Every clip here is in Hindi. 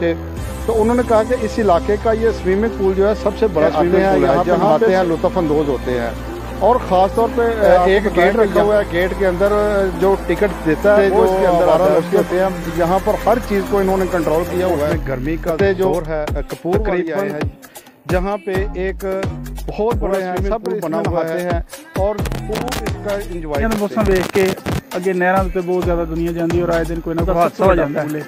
पूछे तो उन्होंने कहा कि इस इलाके का ये स्विमिंग पूल जो है सबसे बड़ा स्विमिंग पूल है, जहाँ आते हैं लुत्फ़अंदोज़ होते हैं। और ख़ास तौर पे एक गेट रखा हुआ है, गेट के अंदर जो टिकट देता है वो इसके अंदर आता है, उसके होते हैं। यहाँ पर हर चीज़ को इन्होंने कंट्रोल किया हुआ है। गर्मी का जोर है, कपूर वाली आए हैं जहाँ पे एक बहुत बड़ा स्विमिंग पूल बना हुआ है और खूब इसका इंजॉय मौसम देख के अगे नहर से बहुत ज़्यादा दुनिया जाती है और आए दिन कोई ना कोई हादसा हो जाता है।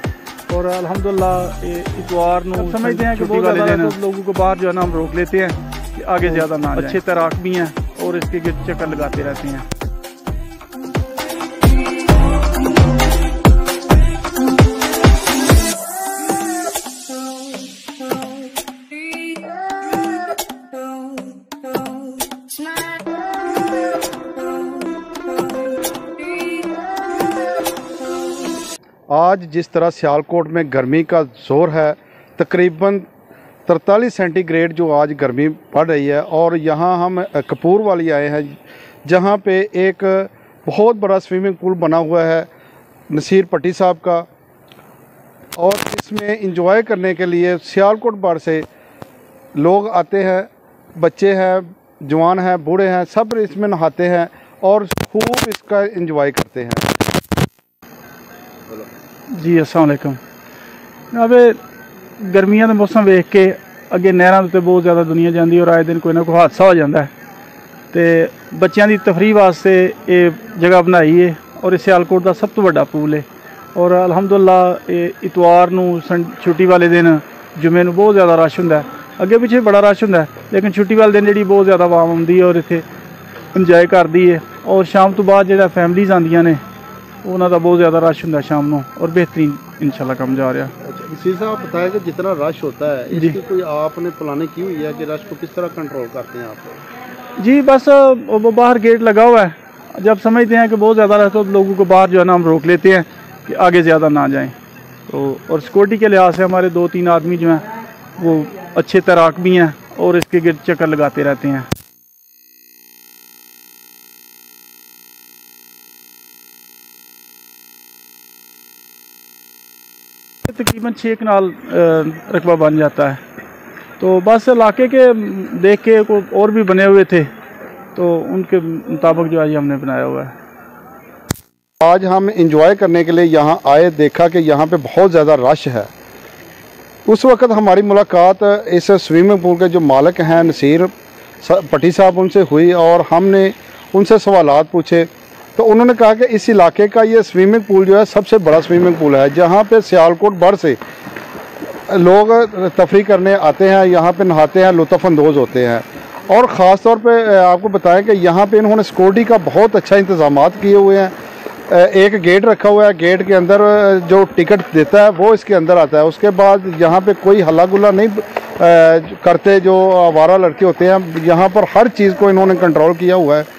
और अल्हम्दुलिल्लाह इतवार को समझते हैं कि बहुत ज़्यादा लोगों को बाहर जो है ना हम रोक लेते हैं कि आगे ज़्यादा ना। अच्छे तैराक भी हैं और इसके चक्कर लगाते रहते हैं। आज जिस तरह सियालकोट में गर्मी का जोर है, तकरीबन 43 सेंटीग्रेड जो आज गर्मी पड़ रही है। और यहाँ हम कपूर वाली आए हैं जहाँ पे एक बहुत बड़ा स्विमिंग पूल बना हुआ है नसीर पट्टी साहब का। और इसमें इंजॉय करने के लिए सियालकोट बार से लोग आते हैं, बच्चे हैं, जवान हैं, बूढ़े हैं, सब इसमें नहाते हैं और खूब इसका इंजॉय करते हैं। जी अस्सलाम वालेकुम। अब गर्मियां का मौसम वेख के अगे नहर से बहुत ज़्यादा दुनिया जाती है और आए दिन कोई ना कोई हादसा हो जाता है। तो बच्चों की तफरीह वास्ते ये जगह बनाई है और इस सियालकोट का सब तो बड़ा पूल है। और अल्हम्दुलिल्लाह इतवार छुट्टी वाले दिन जुमे को बहुत ज़्यादा रश होंगे, अगे पिछे बड़ा रश होंगे, लेकिन छुट्टी वाले दिन जी बहुत ज़्यादा आवाम आती है और इतने इंजॉय करती है। और शाम तो बाद जो फैमिलीज़ आंदियां ने उन्होंने का बहुत ज़्यादा रश होंगे शाम को और बेहतरीन इंशाल्लाह काम जा रहा। नसीर साहब बताया कि जितना रश होता है इसकी कोई आपने प्लानिंग की हुई है कि रश को किस तरह कंट्रोल करते हैं आप? जी बस वो बाहर गेट लगा हुआ है, जब समझते हैं कि बहुत ज़्यादा रश हो तो लोगों को बाहर जो है ना हम रोक लेते हैं कि आगे ज़्यादा ना जाएं। तो और सिक्योरिटी के लिहाज से हमारे 2-3 आदमी जो हैं वो अच्छे तैराक भी हैं और इसके गिर्द चक्कर लगाते रहते हैं। तकरीबन 6 कनाल रकबा बन जाता है। तो बस इलाके के देख के और भी बने हुए थे तो उनके मुताबिक जो आज हमने बनाया हुआ है। आज हम इंजॉय करने के लिए यहाँ आए, देखा कि यहाँ पे बहुत ज़्यादा रश है। उस वक़्त हमारी मुलाकात इस स्विमिंग पूल के जो मालिक हैं नसीर पट्टी साहब उनसे हुई और हमने उनसे सवालात पूछे तो उन्होंने कहा कि इस इलाके का ये स्विमिंग पूल जो है सबसे बड़ा स्विमिंग पूल है, जहाँ पे सियालकोट भर से लोग तफरीह करने आते हैं, यहाँ पे नहाते हैं, लुत्फ़अंदोज़ होते हैं। और ख़ास तौर पे आपको बताएं कि यहाँ पे इन्होंने सिक्योरिटी का बहुत अच्छा इंतज़ाम किए हुए हैं। एक गेट रखा हुआ है, गेट के अंदर जो टिकट देता है वो इसके अंदर आता है। उसके बाद यहाँ पे कोई हल्ला गुल्ला नहीं करते जो आवारा लड़के होते हैं। यहाँ पर हर चीज़ को इन्होंने कंट्रोल किया हुआ है।